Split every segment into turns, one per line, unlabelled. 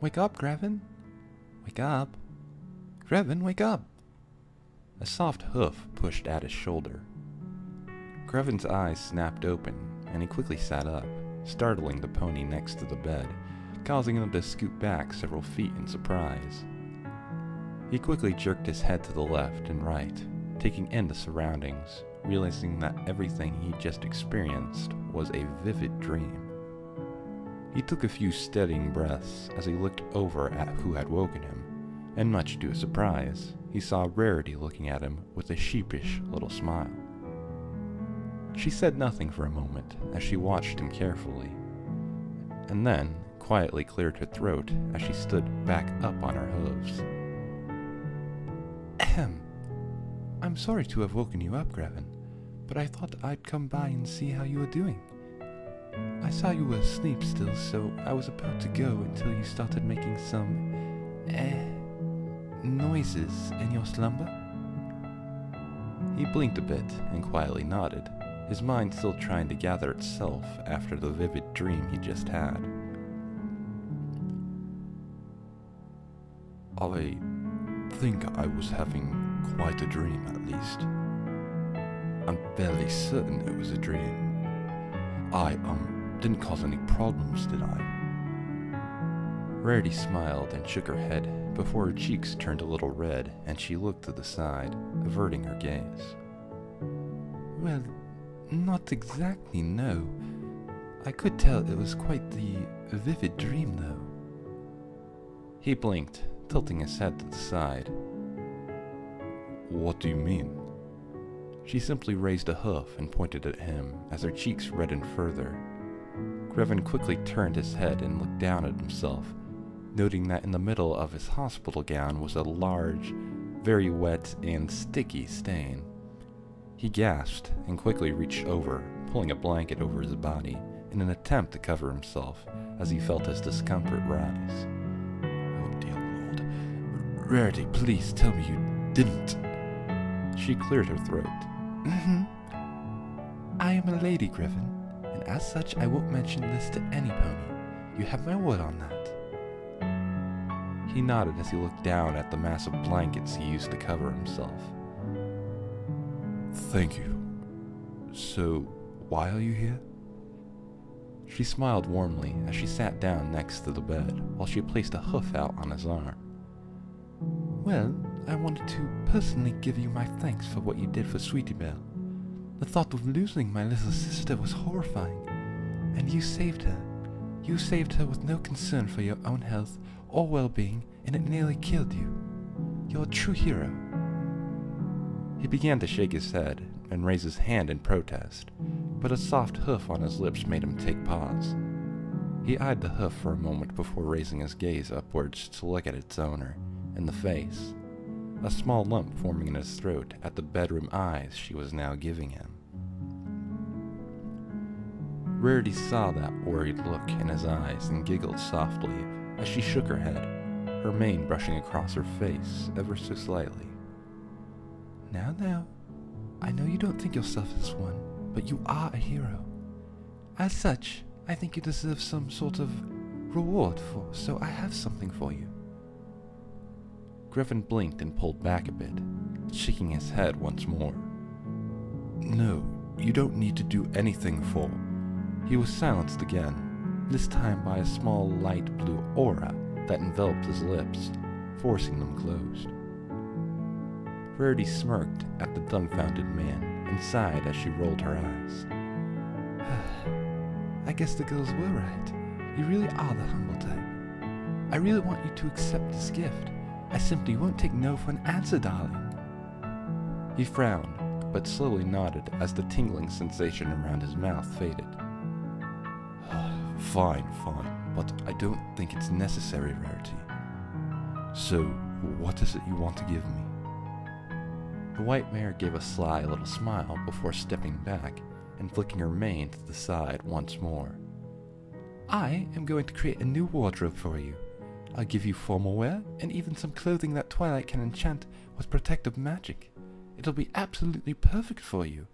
Wake up, Grevin! Wake up! Grevin, wake up! A soft hoof pushed at his shoulder. Grevin's eyes snapped open, and he quickly sat up, startling the pony next to the bed, causing him to scoot back several feet in surprise. He quickly jerked his head to the left and right, taking in the surroundings, realizing that everything he just experienced was a vivid dream. He took a few steadying breaths as he looked over at who had woken him, and much to his surprise, he saw Rarity looking at him with a sheepish little smile. She said nothing for a moment as she watched him carefully, and then quietly cleared her throat as she stood back up on her hooves. Ahem. I'm sorry to have woken you up, Grevin, but I thought I'd come by and see how you were doing. I saw you were asleep still, so I was about to go until you started making some, noises in your slumber. He blinked a bit and quietly nodded, his mind still trying to gather itself after the vivid dream he just had. I think I was having quite a dream, at least. I'm fairly certain it was a dream. I, didn't cause any problems, did I? Rarity smiled and shook her head before her cheeks turned a little red and she looked to the side, averting her gaze. Well, not exactly, no. I could tell it was quite the vivid dream, though. He blinked, tilting his head to the side. What do you mean? She simply raised a hoof and pointed at him as her cheeks reddened further. Grevin quickly turned his head and looked down at himself, noting that in the middle of his hospital gown was a large, very wet and sticky stain. He gasped and quickly reached over, pulling a blanket over his body in an attempt to cover himself as he felt his discomfort rise. Oh dear Lord. Rarity, please tell me you didn't. She cleared her throat. I am a lady, Grevin, and as such I won't mention this to any pony. You have my word on that. He nodded as he looked down at the massive blankets he used to cover himself. Thank you. So, why are you here? She smiled warmly as she sat down next to the bed while she placed a hoof out on his arm. Well, I wanted to personally give you my thanks for what you did for Sweetie Belle. The thought of losing my little sister was horrifying, and you saved her. You saved her with no concern for your own health or well-being, and it nearly killed you. You're a true hero. He began to shake his head and raise his hand in protest, but a soft hoof on his lips made him take pause. He eyed the hoof for a moment before raising his gaze upwards to look at its owner in the face, a small lump forming in his throat at the bedroom eyes she was now giving him. Rarity saw that worried look in his eyes and giggled softly as she shook her head, her mane brushing across her face ever so slightly. Now, I know you don't think yourself as one, but you are a hero. As such, I think you deserve some sort of reward so I have something for you. Grevin blinked and pulled back a bit, shaking his head once more. No, you don't need to do anything for. He was silenced again, this time by a small light blue aura that enveloped his lips, forcing them closed. Rarity smirked at the dumbfounded man and sighed as she rolled her eyes. I guess the girls were right. You really are the humble type. I really want you to accept this gift. I simply won't take no for an answer, darling. He frowned, but slowly nodded as the tingling sensation around his mouth faded. Fine, but I don't think it's necessary, Rarity. So, what is it you want to give me? The white mare gave a sly little smile before stepping back and flicking her mane to the side once more. I am going to create a new wardrobe for you. I'll give you formal wear and even some clothing that Twilight can enchant with protective magic. It'll be absolutely perfect for you.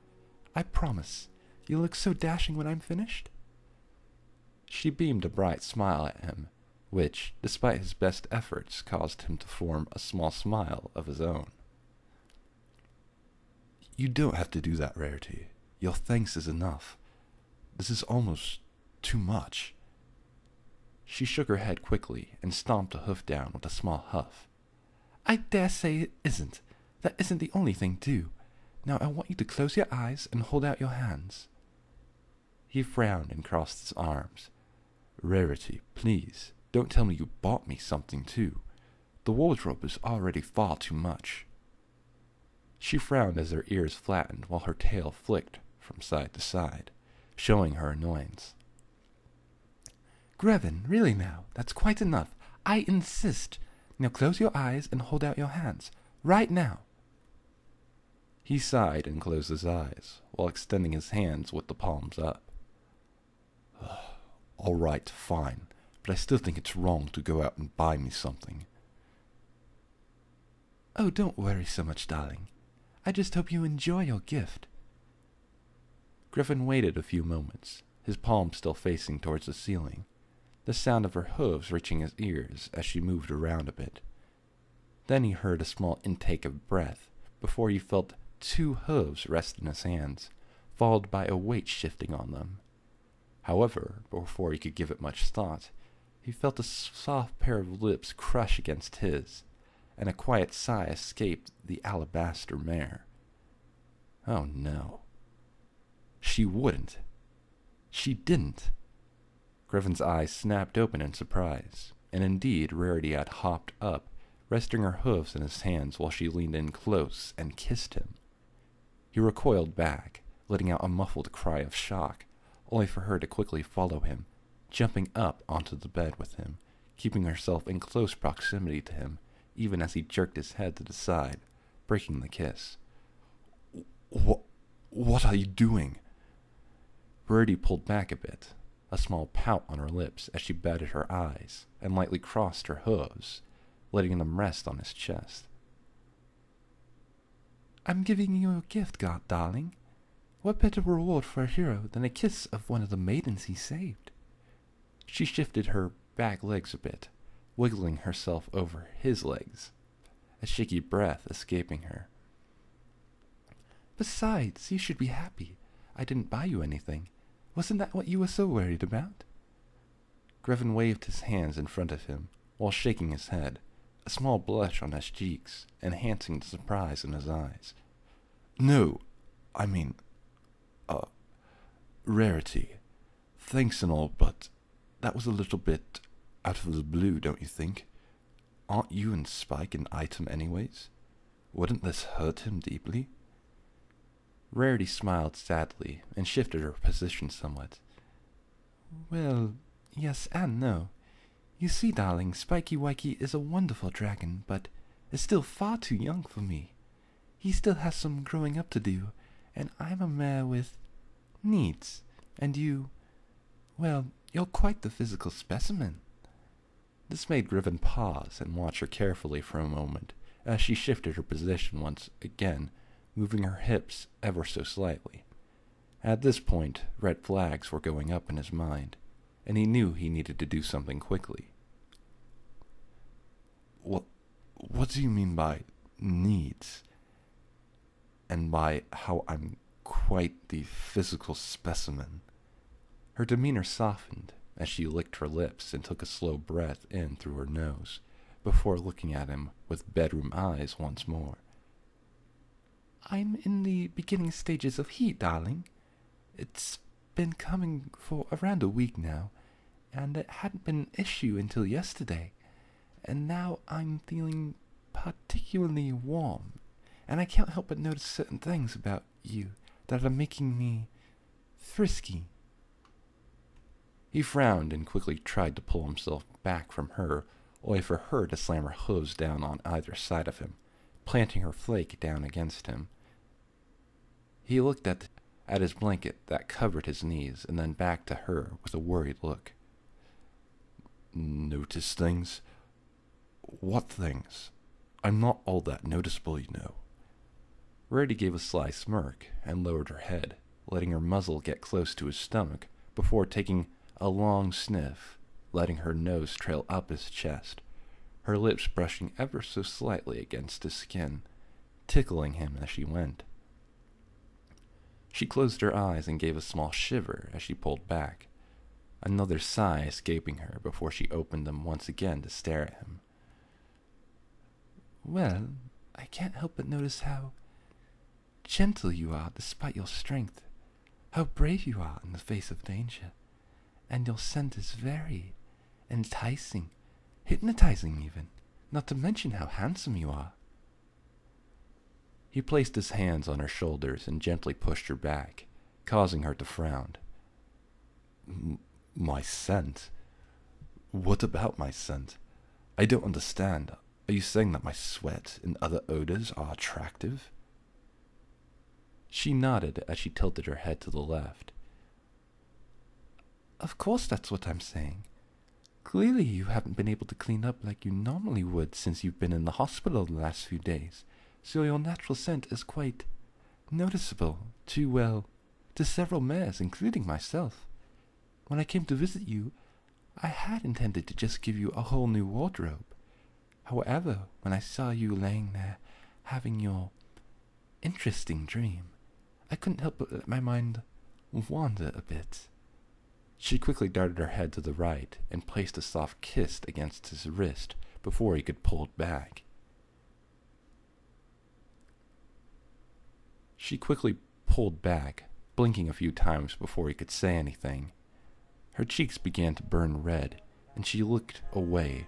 I promise. You'll look so dashing when I'm finished. She beamed a bright smile at him, which, despite his best efforts, caused him to form a small smile of his own. You don't have to do that, Rarity. Your thanks is enough. This is almost too much. She shook her head quickly and stomped a hoof down with a small huff. I dare say it isn't. That isn't the only thing, too. Now I want you to close your eyes and hold out your hands. He frowned and crossed his arms. Rarity, please, don't tell me you bought me something, too. The wardrobe is already far too much. She frowned as her ears flattened while her tail flicked from side to side, showing her annoyance. Grevin, really now, that's quite enough. I insist. Now close your eyes and hold out your hands. Right now. He sighed and closed his eyes, while extending his hands with the palms up. All right, fine, but I still think it's wrong to go out and buy me something. Oh, don't worry so much, darling. I just hope you enjoy your gift. Griffin waited a few moments, his palm still facing towards the ceiling, the sound of her hooves reaching his ears as she moved around a bit. Then he heard a small intake of breath before he felt 2 hooves rest in his hands, followed by a weight shifting on them. However, before he could give it much thought, he felt a soft pair of lips crush against his, and a quiet sigh escaped the alabaster mare. Oh no. She wouldn't. She didn't. Griffin's eyes snapped open in surprise, and indeed Rarity had hopped up, resting her hoofs in his hands while she leaned in close and kissed him. He recoiled back, letting out a muffled cry of shock, only for her to quickly follow him, jumping up onto the bed with him, keeping herself in close proximity to him, even as he jerked his head to the side, breaking the kiss. What are you doing? Rarity pulled back a bit, a small pout on her lips as she batted her eyes and lightly crossed her hooves, letting them rest on his chest. I'm giving you a gift, darling. What better reward for a hero than a kiss of one of the maidens he saved? She shifted her back legs a bit, wiggling herself over his legs, a shaky breath escaping her. Besides, you should be happy. I didn't buy you anything. Wasn't that what you were so worried about? Grevin waved his hands in front of him, while shaking his head, a small blush on his cheeks, enhancing the surprise in his eyes. No, I mean, Rarity. Thanks and all, but that was a little bit out of the blue, don't you think? Aren't you and Spike an item anyways? Wouldn't this hurt him deeply? Rarity smiled sadly and shifted her position somewhat. Well, yes and no. You see, darling, Spiky Wikey is a wonderful dragon, but is still far too young for me. He still has some growing up to do, and I'm a mare with needs, and you, well, you're quite the physical specimen. This made Griffin pause and watch her carefully for a moment, as she shifted her position once again, moving her hips ever so slightly. At this point, red flags were going up in his mind, and he knew he needed to do something quickly. What do you mean by needs? And by how I'm quite the physical specimen? Her demeanor softened as she licked her lips and took a slow breath in through her nose, before looking at him with bedroom eyes once more. I'm in the beginning stages of heat, darling. It's been coming for around a week now, and it hadn't been an issue until yesterday. And now I'm feeling particularly warm, and I can't help but notice certain things about you that are making me frisky. He frowned and quickly tried to pull himself back from her, only for her to slam her hooves down on either side of him, planting her flake down against him. He looked at his blanket that covered his knees and then back to her with a worried look. Notice things? What things? I'm not all that noticeable, you know. Rarity gave a sly smirk and lowered her head, letting her muzzle get close to his stomach before taking a long sniff letting her nose trail up his chest, her lips brushing ever so slightly against his skin, tickling him as she went. She closed her eyes and gave a small shiver as she pulled back, another sigh escaping her before she opened them once again to stare at him. "Well, I can't help but notice how gentle you are despite your strength, how brave you are in the face of danger, and your scent is very enticing, hypnotizing even, not to mention how handsome you are." He placed his hands on her shoulders and gently pushed her back, causing her to frown. My scent? What about my scent? I don't understand. Are you saying that my sweat and other odors are attractive? She nodded as she tilted her head to the left. Of course that's what I'm saying. Clearly you haven't been able to clean up like you normally would since you've been in the hospital the last few days, so your natural scent is quite noticeable to several mares, including myself. When I came to visit you, I had intended to just give you a whole new wardrobe. However, when I saw you laying there, having your interesting dream, I couldn't help but let my mind wander a bit. She quickly darted her head to the right and placed a soft kiss against his wrist before he could pull it back. She quickly pulled back, blinking a few times before he could say anything. Her cheeks began to burn red, and she looked away,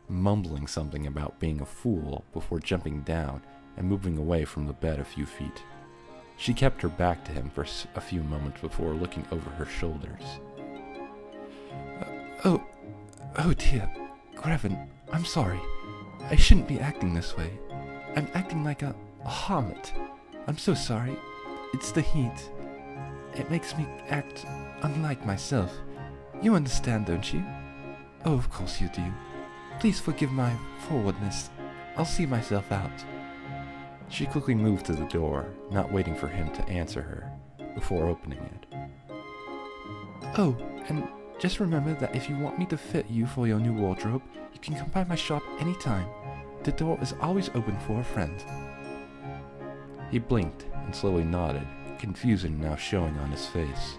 mumbling something about being a fool before jumping down and moving away from the bed a few feet. She kept her back to him for a few moments before looking over her shoulders. Oh dear, Grevin, I'm sorry. I shouldn't be acting this way. I'm acting like a harlot. I'm so sorry. It's the heat. It makes me act unlike myself. You understand, don't you? Oh, of course you do. Please forgive my forwardness. I'll see myself out. She quickly moved to the door, not waiting for him to answer her, before opening it. Oh, and just remember that if you want me to fit you for your new wardrobe, you can come by my shop anytime. The door is always open for a friend. He blinked and slowly nodded, confusion now showing on his face.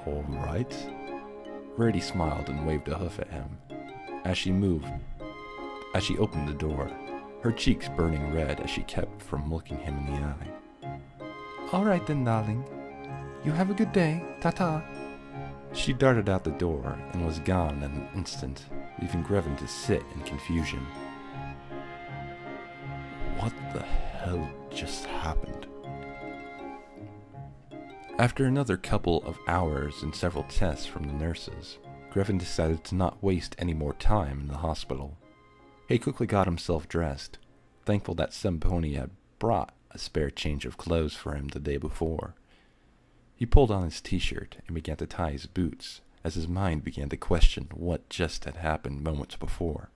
All right? Rarity smiled and waved a hoof at him. As she opened the door, her cheeks burning red as she kept from looking him in the eye. All right then, darling. You have a good day. Ta-ta. She darted out the door and was gone in an instant, leaving Grevin to sit in confusion. What the hell just happened? After another couple of hours and several tests from the nurses, Grevin decided to not waste any more time in the hospital. He quickly got himself dressed, thankful that some pony had brought a spare change of clothes for him the day before. He pulled on his t-shirt and began to tie his boots, as his mind began to question what just had happened moments before.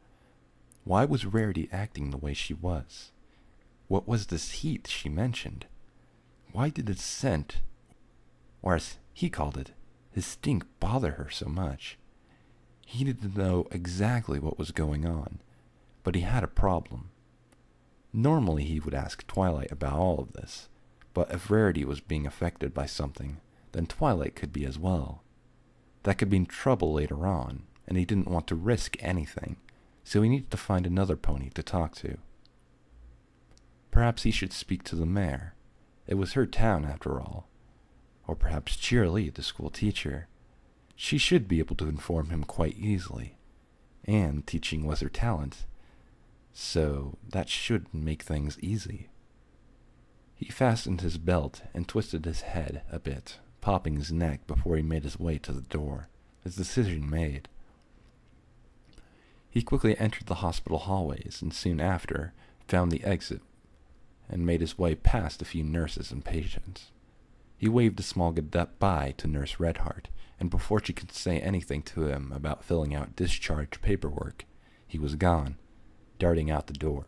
Why was Rarity acting the way she was? What was this heat she mentioned? Why did the scent, or as he called it, his stink, bother her so much? He didn't know exactly what was going on, but he had a problem. Normally he would ask Twilight about all of this, but if Rarity was being affected by something, then Twilight could be as well. That could mean trouble later on, and he didn't want to risk anything, so he needed to find another pony to talk to. Perhaps he should speak to the mayor. It was her town after all. Or perhaps Cheerily, the school teacher. She should be able to inform him quite easily. And teaching was her talent, so that should make things easy. He fastened his belt and twisted his head a bit, popping his neck before he made his way to the door, his decision made. He quickly entered the hospital hallways and soon after found the exit and made his way past a few nurses and patients. He waved a small goodbye to Nurse Redheart, and before she could say anything to him about filling out discharge paperwork, he was gone, darting out the door.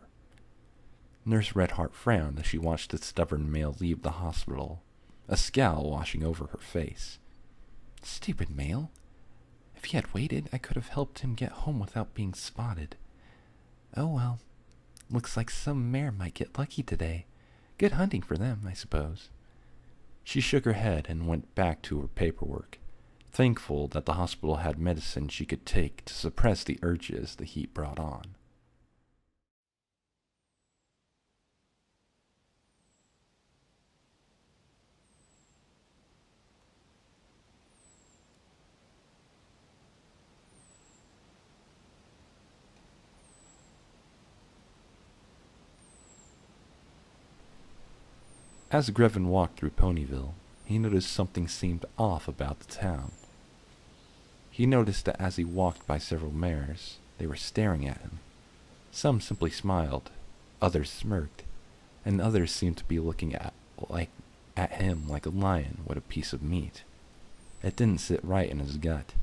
Nurse Redheart frowned as she watched the stubborn male leave the hospital, a scowl washing over her face. Stupid male. If he had waited, I could have helped him get home without being spotted. Oh well. Looks like some mare might get lucky today. Good hunting for them, I suppose. She shook her head and went back to her paperwork, thankful that the hospital had medicine she could take to suppress the urges the heat brought on. As Grevin walked through Ponyville, he noticed something seemed off about the town. He noticed that as he walked by several mares, they were staring at him. Some simply smiled, others smirked, and others seemed to be looking at him like a lion would a piece of meat. It didn't sit right in his gut,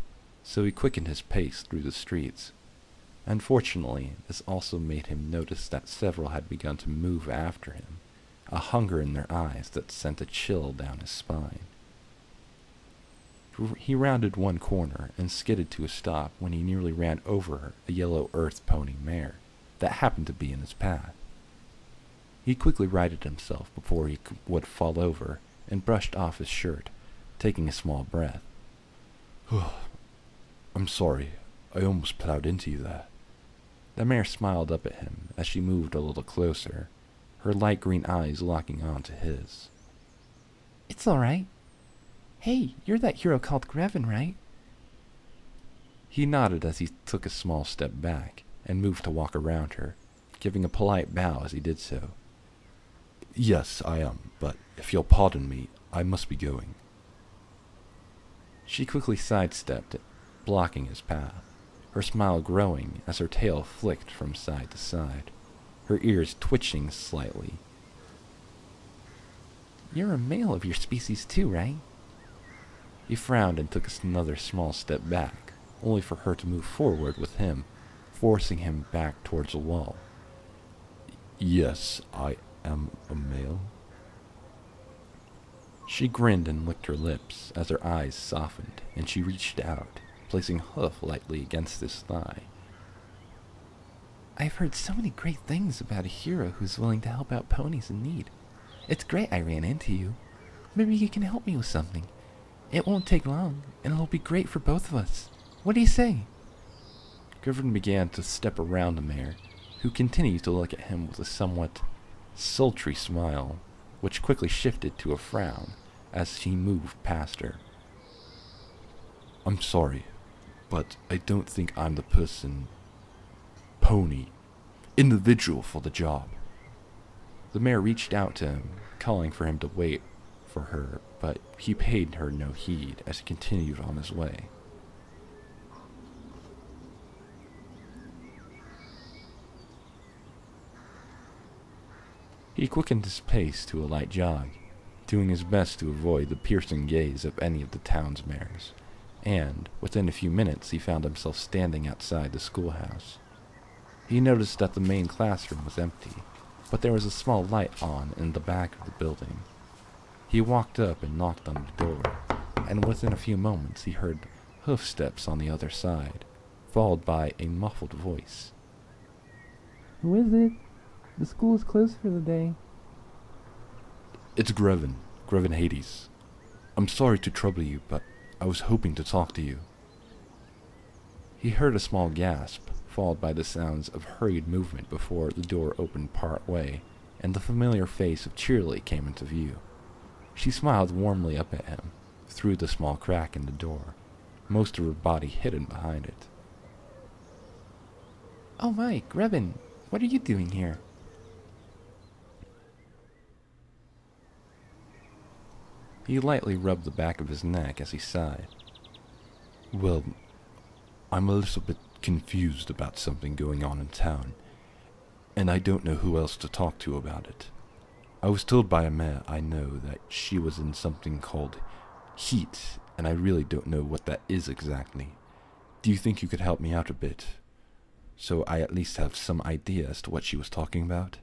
so he quickened his pace through the streets. Unfortunately, this also made him notice that several had begun to move after him, a hunger in their eyes that sent a chill down his spine. He rounded one corner and skidded to a stop when he nearly ran over a yellow earth pony mare that happened to be in his path. He quickly righted himself before he would fall over and brushed off his shirt, taking a small breath. I'm sorry, I almost plowed into you there. The mare smiled up at him as she moved a little closer, her light green eyes locking onto his. It's all right. Hey, you're that hero called Grevin, right? He nodded as he took a small step back and moved to walk around her, giving a polite bow as he did so. Yes, I am, but if you'll pardon me, I must be going. She quickly sidestepped it, blocking his path, her smile growing as her tail flicked from side to side, her ears twitching slightly. You're a male of your species too, right? He frowned and took another small step back, only for her to move forward with him, forcing him back towards the wall. Yes, I am a male. She grinned and licked her lips as her eyes softened, and she reached out, placing Hoof lightly against his thigh. I've heard so many great things about a hero who's willing to help out ponies in need. It's great I ran into you. Maybe you can help me with something. It won't take long, and it'll be great for both of us. What do you say? Griffin began to step around the mare, who continued to look at him with a somewhat sultry smile, which quickly shifted to a frown as he moved past her. I'm sorry, but I don't think I'm the individual for the job. The mare reached out to him, calling for him to wait for her, but he paid her no heed as he continued on his way. He quickened his pace to a light jog, doing his best to avoid the piercing gaze of any of the town's mares, and within a few minutes he found himself standing outside the schoolhouse. He noticed that the main classroom was empty, but there was a small light on in the back of the building. He walked up and knocked on the door, and within a few moments he heard hoofsteps on the other side, followed by a muffled voice. Who is it? The school is closed for the day. It's Grevin Hades. I'm sorry to trouble you, but I was hoping to talk to you. He heard a small gasp, followed by the sounds of hurried movement before the door opened part way, and the familiar face of Cheerily came into view. She smiled warmly up at him, through the small crack in the door, most of her body hidden behind it. Oh my, Grevin, what are you doing here? He lightly rubbed the back of his neck as he sighed. Well, I'm a little bit confused about something going on in town, and I don't know who else to talk to about it. I was told by a mare I know that she was in something called heat, and I really don't know what that is exactly. Do you think you could help me out a bit, so I at least have some idea as to what she was talking about?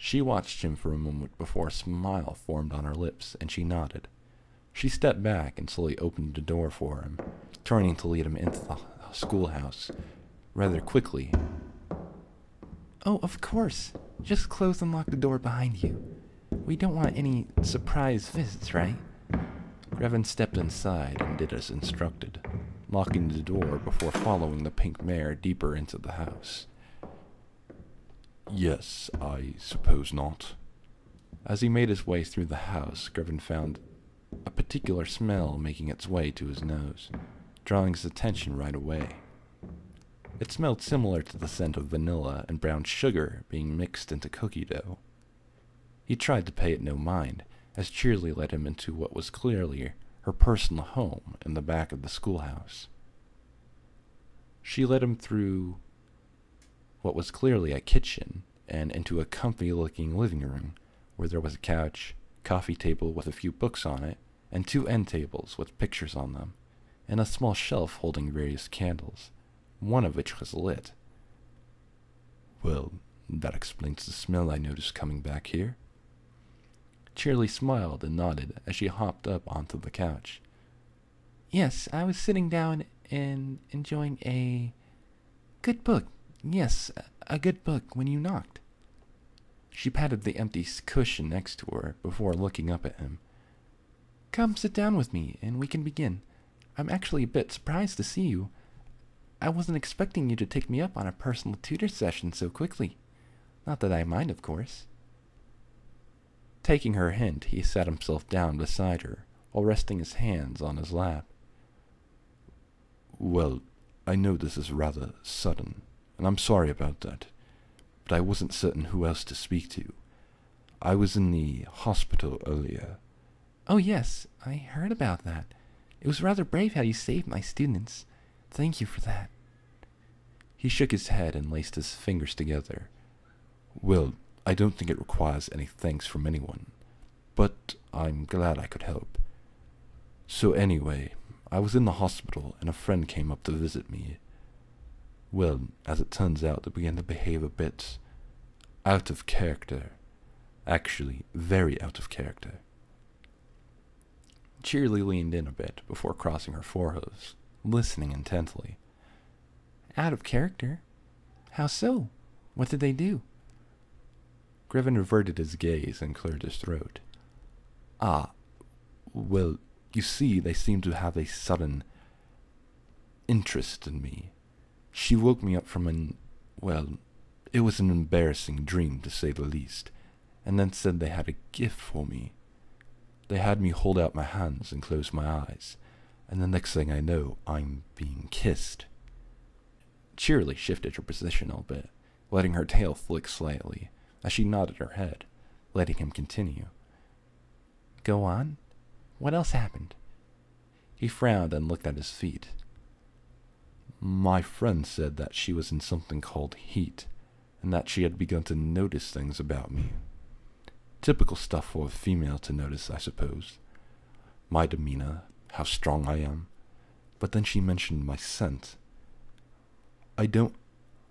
She watched him for a moment before a smile formed on her lips, and she nodded. She stepped back and slowly opened the door for him, turning to lead him into the schoolhouse. Rather quickly. Oh, of course. Just close and lock the door behind you. We don't want any surprise visits, right? Grevin stepped inside and did as instructed, locking the door before following the pink mare deeper into the house. Yes, I suppose not. As he made his way through the house, Grevin found a particular smell making its way to his nose, drawing his attention right away. It smelled similar to the scent of vanilla and brown sugar being mixed into cookie dough. He tried to pay it no mind, as Cheerly led him into what was clearly her personal home in the back of the schoolhouse. She led him through what was clearly a kitchen and into a comfy-looking living room, where there was a couch, coffee table with a few books on it, and 2 end tables with pictures on them, and a small shelf holding various candles, one of which was lit. Well, that explains the smell I noticed coming back here. Cheerly smiled and nodded as she hopped up onto the couch. Yes, I was sitting down and enjoying a good book. Yes, a good book when you knocked. She patted the empty cushion next to her before looking up at him. Come sit down with me and we can begin. I'm actually a bit surprised to see you. I wasn't expecting you to take me up on a personal tutor session so quickly. Not that I mind, of course. Taking her hint, he sat himself down beside her, while resting his hands on his lap. Well, I know this is rather sudden, and I'm sorry about that, but I wasn't certain who else to speak to. I was in the hospital earlier. Oh yes, I heard about that. It was rather brave how you saved my students. Thank you for that. He shook his head and laced his fingers together. Well, I don't think it requires any thanks from anyone, but I'm glad I could help. So anyway, I was in the hospital and a friend came up to visit me. Well, as it turns out, they began to behave a bit out of character. Actually, very out of character. Cheerly leaned in a bit before crossing her forehead, listening intently. Out of character? How so? What did they do? Grevin reverted his gaze and cleared his throat. Ah, well, you see, they seemed to have a sudden interest in me. She woke me up from it was an embarrassing dream, to say the least, and then said they had a gift for me. They had me hold out my hands and close my eyes, and the next thing I know, I'm being kissed. Cheerily shifted her position a bit, letting her tail flick slightly, as she nodded her head, letting him continue. Go on. What else happened? He frowned and looked at his feet. My friend said that she was in something called heat, and that she had begun to notice things about me. Typical stuff for a female to notice, I suppose. My demeanor, how strong I am. But then she mentioned my scent. I don't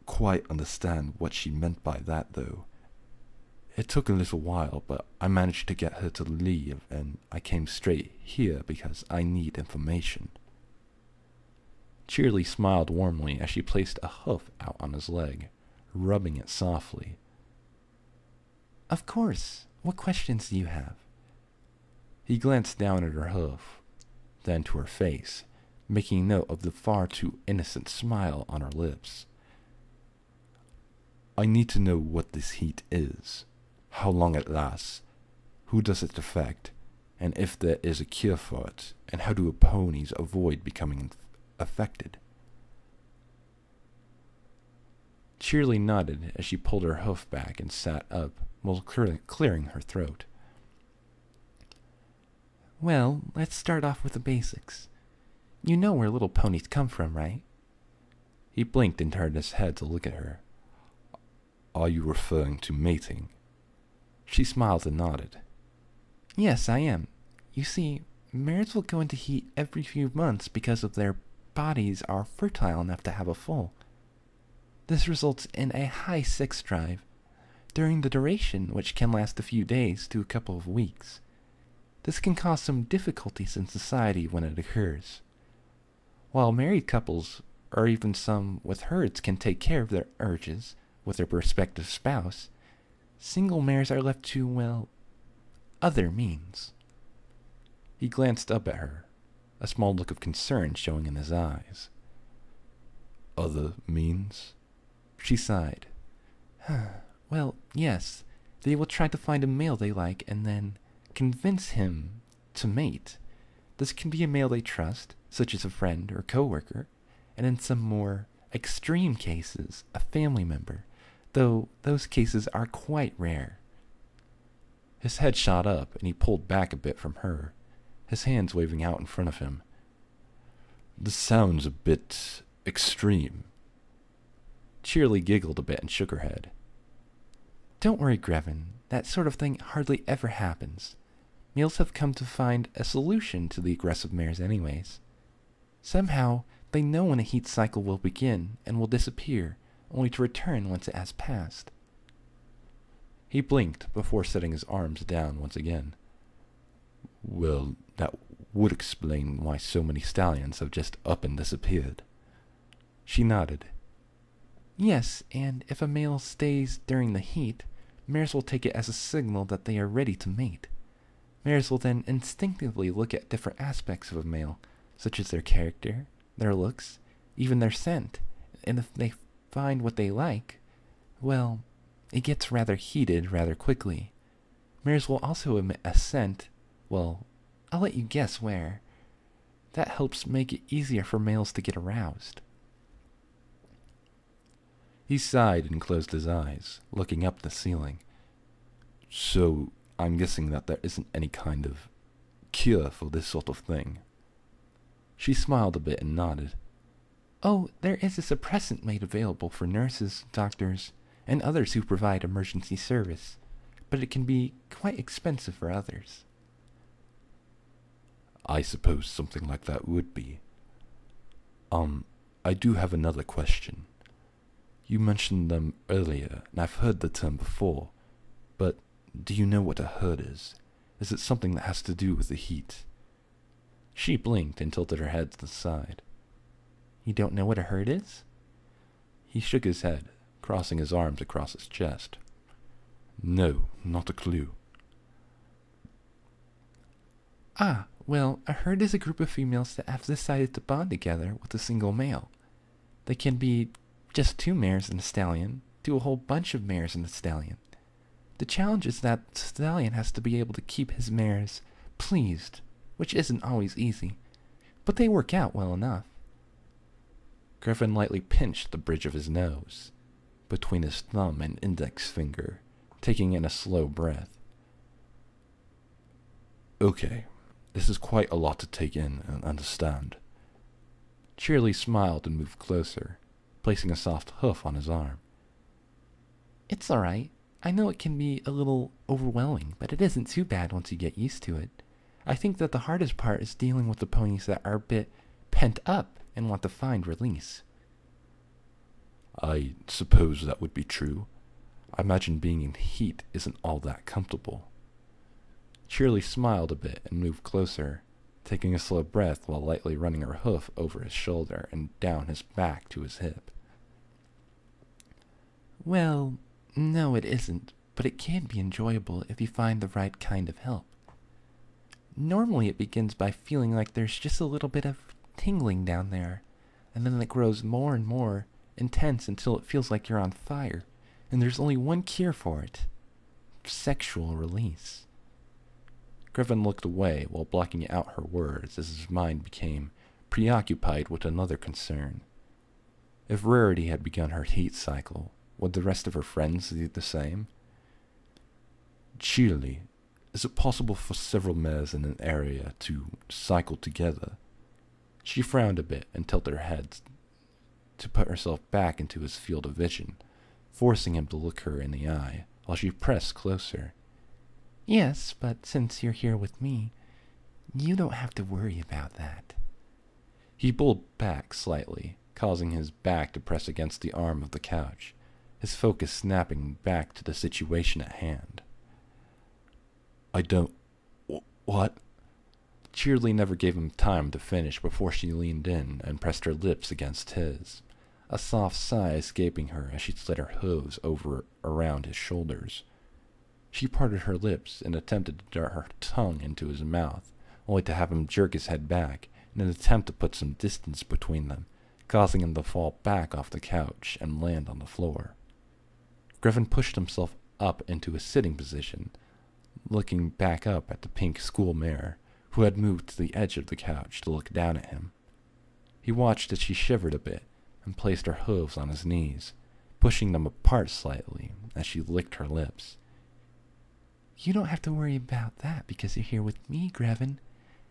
quite understand what she meant by that, though. It took a little while, but I managed to get her to leave, and I came straight here because I need information. Cheerly smiled warmly as she placed a hoof out on his leg, rubbing it softly. Of course. What questions do you have? He glanced down at her hoof, then to her face, making note of the far too innocent smile on her lips. I need to know what this heat is, how long it lasts, who does it affect, and if there is a cure for it, and how do ponies avoid becoming affected. Cheerly nodded as she pulled her hoof back and sat up, while clearing her throat. Well, let's start off with the basics. You know where little ponies come from, right? He blinked and turned his head to look at her. Are you referring to mating? She smiled and nodded. Yes, I am. You see, mares will go into heat every few months because of their bodies are fertile enough to have a foal. This results in a high sex drive during the duration, which can last a few days to a couple of weeks. This can cause some difficulties in society when it occurs. While married couples, or even some with herds, can take care of their urges with their prospective spouse, single mares are left to, well, other means. He glanced up at her, a small look of concern showing in his eyes. Other means? She sighed. Well, yes. They will try to find a male they like and then convince him to mate. This can be a male they trust, such as a friend or coworker, and in some more extreme cases, a family member, though those cases are quite rare. His head shot up and he pulled back a bit from her, his hands waving out in front of him. This sounds a bit extreme. Cheerily giggled a bit and shook her head. Don't worry, Grevin. That sort of thing hardly ever happens. Males have come to find a solution to the aggressive mares anyways. Somehow, they know when a heat cycle will begin and will disappear, only to return once it has passed. He blinked before setting his arms down once again. Well, that would explain why so many stallions have just up and disappeared. She nodded. Yes, and if a male stays during the heat, mares will take it as a signal that they are ready to mate. Mares will then instinctively look at different aspects of a male, such as their character, their looks, even their scent, and if they find what they like, well, it gets rather heated rather quickly. Mares will also emit a scent, well, I'll let you guess where. That helps make it easier for males to get aroused. He sighed and closed his eyes, looking up the ceiling. So, I'm guessing that there isn't any kind of cure for this sort of thing. She smiled a bit and nodded. Oh, there is a suppressant made available for nurses, doctors, and others who provide emergency service, but it can be quite expensive for others. I suppose something like that would be. I do have another question. You mentioned them earlier, and I've heard the term before, but do you know what a herd is? Is it something that has to do with the heat? She blinked and tilted her head to the side. You don't know what a herd is? He shook his head, crossing his arms across his chest. No, not a clue. Ah, well, a herd is a group of females that have decided to bond together with a single male. They can be just 2 mares and a stallion, to a whole bunch of mares and a stallion. The challenge is that the stallion has to be able to keep his mares pleased, which isn't always easy, but they work out well enough. Griffin lightly pinched the bridge of his nose, between his thumb and index finger, taking in a slow breath. Okay, this is quite a lot to take in and understand. Cheerily smiled and moved closer, placing a soft hoof on his arm. It's all right. I know it can be a little overwhelming, but it isn't too bad once you get used to it. I think that the hardest part is dealing with the ponies that are a bit pent up and want to find release. I suppose that would be true. I imagine being in heat isn't all that comfortable. Shirley smiled a bit and moved closer, taking a slow breath while lightly running her hoof over his shoulder and down his back to his hip. Well, no it isn't, but it can be enjoyable if you find the right kind of help. Normally it begins by feeling like there's just a little bit of tingling down there, and then it grows more and more intense until it feels like you're on fire, and there's only one cure for it: sexual release. Griffin looked away while blocking out her words as his mind became preoccupied with another concern. If Rarity had begun her heat cycle, would the rest of her friends do the same? Surely, is it possible for several mares in an area to cycle together? She frowned a bit and tilted her head to put herself back into his field of vision, forcing him to look her in the eye while she pressed closer. Yes, but since you're here with me, you don't have to worry about that. He pulled back slightly, causing his back to press against the arm of the couch, his focus snapping back to the situation at hand. I don't... What? Cheerily never gave him time to finish before she leaned in and pressed her lips against his, a soft sigh escaping her as she slid her hooves over around his shoulders. She parted her lips and attempted to dart her tongue into his mouth, only to have him jerk his head back in an attempt to put some distance between them, causing him to fall back off the couch and land on the floor. Grevin pushed himself up into a sitting position, looking back up at the pink school mare, who had moved to the edge of the couch to look down at him. He watched as she shivered a bit and placed her hooves on his knees, pushing them apart slightly as she licked her lips. You don't have to worry about that because you're here with me, Grevin,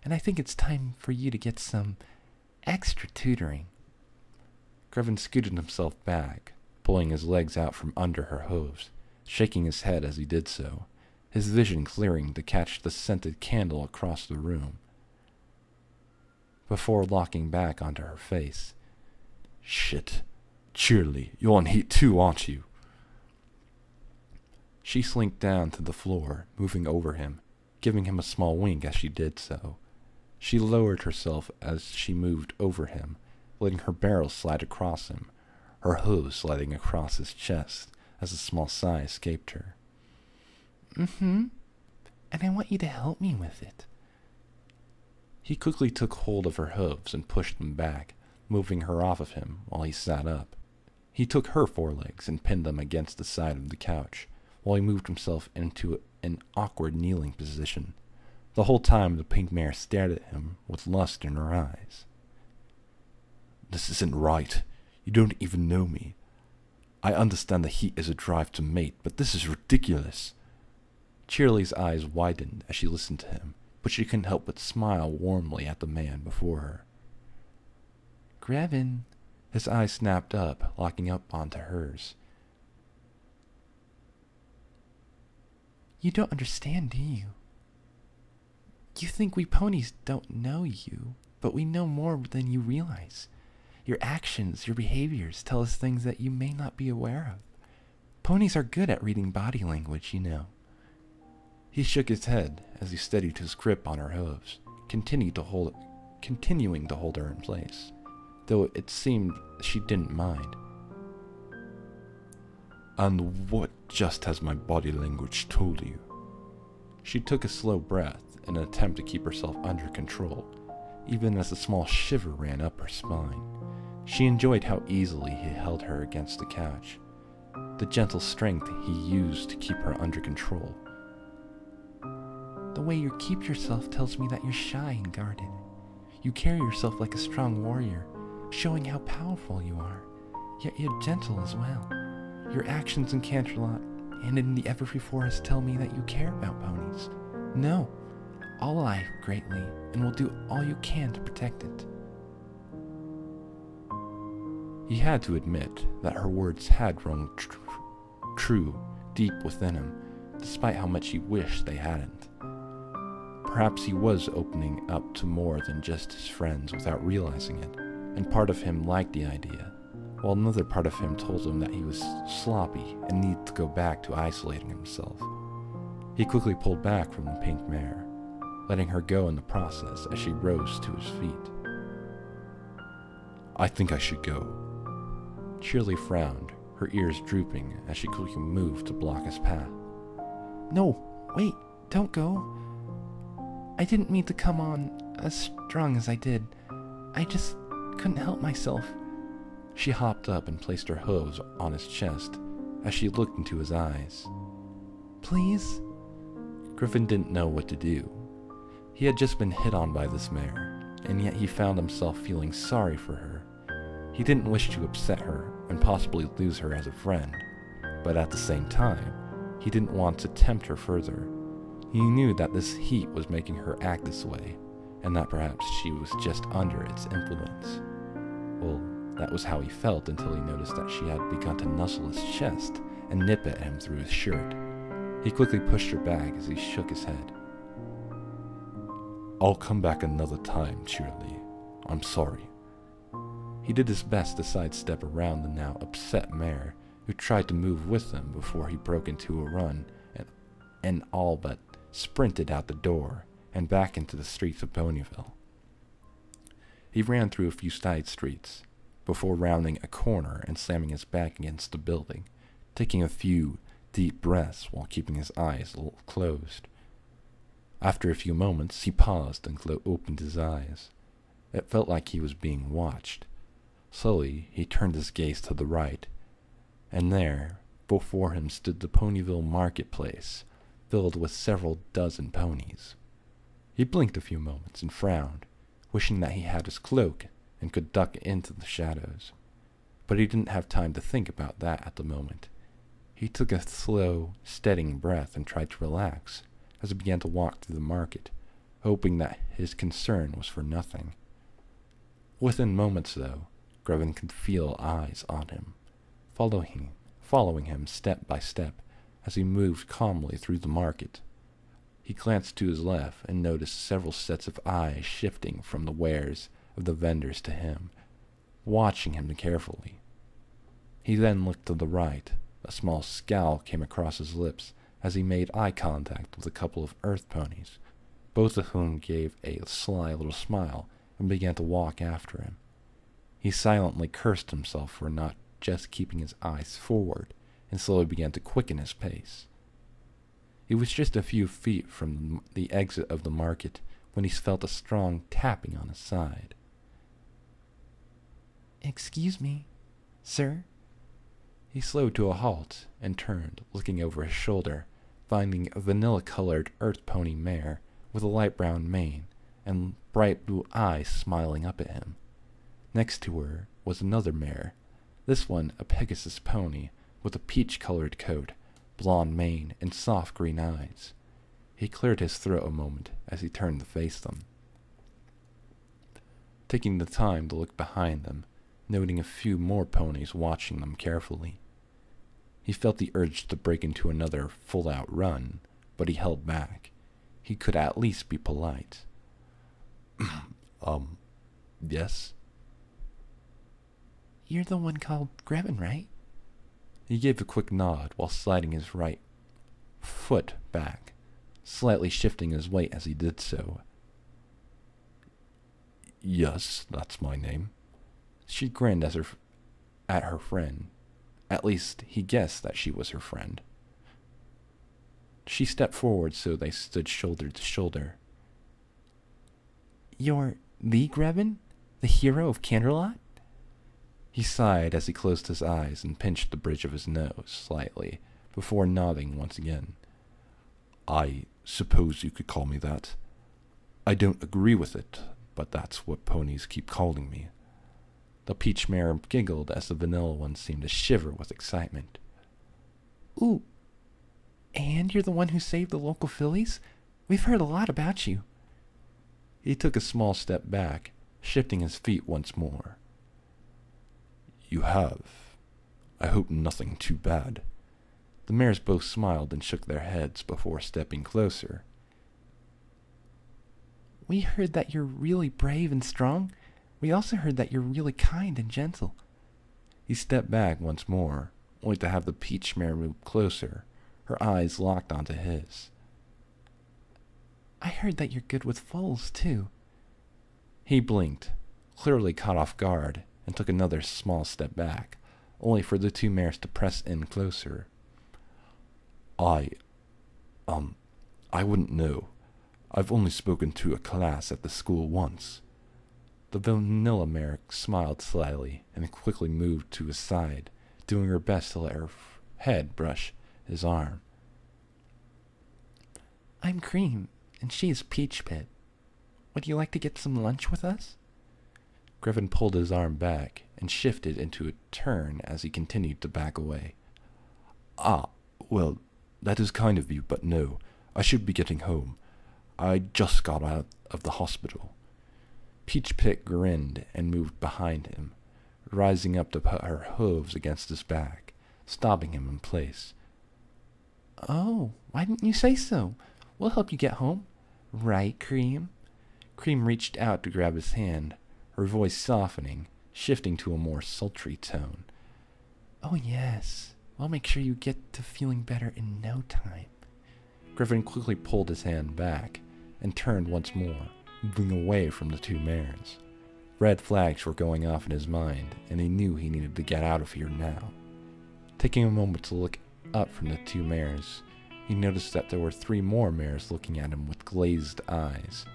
and I think it's time for you to get some extra tutoring. Grevin scooted himself back, pulling his legs out from under her hooves, shaking his head as he did so, his vision clearing to catch the scented candle across the room, before locking back onto her face. Shit. Cheerily, you're on heat too, aren't you? She slinked down to the floor, moving over him, giving him a small wink as she did so. She lowered herself as she moved over him, letting her barrel slide across him, her hooves sliding across his chest as a small sigh escaped her. And I want you to help me with it. He quickly took hold of her hooves and pushed them back, moving her off of him while he sat up. He took her forelegs and pinned them against the side of the couch, while he moved himself into an awkward kneeling position. The whole time the pink mare stared at him with lust in her eyes. This isn't right. You don't even know me. I understand the heat is a drive to mate, but this is ridiculous. Cheerily's eyes widened as she listened to him, but she couldn't help but smile warmly at the man before her. Grevin. His eyes snapped up, locking up onto hers. You don't understand, do you? You think we ponies don't know you, but we know more than you realize. Your actions, your behaviors tell us things that you may not be aware of. Ponies are good at reading body language, you know. He shook his head as he steadied his grip on her hooves, continuing to hold her in place, though it seemed she didn't mind. And what just has my body language told you? She took a slow breath in an attempt to keep herself under control, even as a small shiver ran up her spine. She enjoyed how easily he held her against the couch, the gentle strength he used to keep her under control. The way you keep yourself tells me that you're shy and guarded. You carry yourself like a strong warrior, showing how powerful you are, yet you're gentle as well. Your actions in Canterlot and in the Everfree Forest tell me that you care about ponies. No, I'll lie greatly and will do all you can to protect it. He had to admit that her words had rung true deep within him, despite how much he wished they hadn't. Perhaps he was opening up to more than just his friends without realizing it, and part of him liked the idea, while another part of him told him that he was sloppy and needed to go back to isolating himself. He quickly pulled back from the pink mare, letting her go in the process as she rose to his feet. I think I should go. Shirley frowned, her ears drooping as she quickly moved to block his path. No, wait, don't go. I didn't mean to come on as strong as I did. I just couldn't help myself. She hopped up and placed her hooves on his chest as she looked into his eyes. Please? Griffin didn't know what to do. He had just been hit on by this mare, and yet he found himself feeling sorry for her. He didn't wish to upset her and possibly lose her as a friend, but at the same time, he didn't want to tempt her further. He knew that this heat was making her act this way, and that perhaps she was just under its influence. Well, that was how he felt until he noticed that she had begun to nuzzle his chest and nip at him through his shirt. He quickly pushed her back as he shook his head. I'll come back another time, Cheerily. I'm sorry. He did his best to sidestep around the now upset mare, who tried to move with him before he broke into a run and all but sprinted out the door and back into the streets of Ponyville. He ran through a few side streets, before rounding a corner and slamming his back against the building, taking a few deep breaths while keeping his eyes a little closed. After a few moments, he paused and opened his eyes. It felt like he was being watched. Slowly, he turned his gaze to the right, and there, before him stood the Ponyville marketplace, filled with several dozen ponies. He blinked a few moments and frowned, wishing that he had his cloak and could duck into the shadows. But he didn't have time to think about that at the moment. He took a slow, steadying breath and tried to relax as he began to walk through the market, hoping that his concern was for nothing. Within moments, though, Grevin could feel eyes on him, following him step by step as he moved calmly through the market. He glanced to his left and noticed several sets of eyes shifting from the wares of the vendors to him, watching him carefully. He then looked to the right. A small scowl came across his lips as he made eye contact with a couple of earth ponies, both of whom gave a sly little smile and began to walk after him. He silently cursed himself for not just keeping his eyes forward, and slowly began to quicken his pace. He was just a few feet from the exit of the market when he felt a strong tapping on his side.
"Excuse me, sir?"
He slowed to a halt and turned, looking over his shoulder, finding a vanilla-colored earth pony mare with a light brown mane and bright blue eyes smiling up at him. Next to her was another mare, this one a Pegasus pony with a peach-colored coat, blonde mane, and soft green eyes. He cleared his throat a moment as he turned to face them, taking the time to look behind them, noting a few more ponies watching them carefully. He felt the urge to break into another full-out run, but he held back. He could at least be polite. Yes?
"You're the one called Grevin, right?"
He gave a quick nod while sliding his right foot back, slightly shifting his weight as he did so. Yes, that's my name. She grinned at her friend. At least, he guessed that she was her friend. She stepped forward so they stood shoulder to shoulder.
"You're the Grevin? The hero of Canterlot?"
He sighed as he closed his eyes and pinched the bridge of his nose slightly, before nodding once again. I suppose you could call me that. I don't agree with it, but that's what ponies keep calling me. The peach mare giggled as the vanilla one seemed to shiver with excitement.
"Ooh, and you're the one who saved the local fillies? We've heard a lot about you."
He took a small step back, shifting his feet once more. You have. I hope nothing too bad. The mares both smiled and shook their heads before stepping closer.
"We heard that you're really brave and strong. We also heard that you're really kind and gentle."
He stepped back once more, only to have the peach mare move closer, her eyes locked onto his.
"I heard that you're good with foals, too."
He blinked, clearly caught off guard, and took another small step back, only for the two mares to press in closer. I wouldn't know. I've only spoken to a class at the school once. The vanilla mare smiled slyly and quickly moved to his side, doing her best to let her head brush his arm.
"I'm Cream, and she is Peach Pit. Would you like to get some lunch with us?"
Grevin pulled his arm back and shifted into a turn as he continued to back away. Well, that is kind of you, but no, I should be getting home. I just got out of the hospital. Peach Pit grinned and moved behind him, rising up to put her hooves against his back, stopping him in place.
"Oh, why didn't you say so? We'll help you get home. Right, Cream?"
Cream reached out to grab his hand, her voice softening, shifting to a more sultry tone.
"Oh, yes. We'll make sure you get to feeling better in no time."
Grevin quickly pulled his hand back, and turned once more, moving away from the two mares. Red flags were going off in his mind, and he knew he needed to get out of here now. Taking a moment to look up from the two mares, he noticed that there were 3 more mares looking at him with glazed eyes.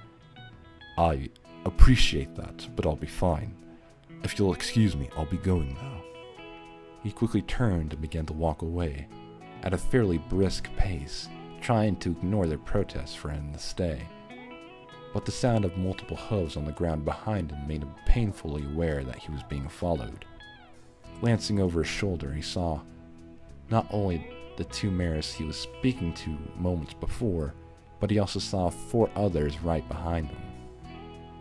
"I appreciate that, but I'll be fine. If you'll excuse me, I'll be going now." He quickly turned and began to walk away, at a fairly brisk pace, trying to ignore their protests for him to stay. But the sound of multiple hooves on the ground behind him made him painfully aware that he was being followed. Glancing over his shoulder, he saw not only the 2 mares he was speaking to moments before, but he also saw 4 others right behind him.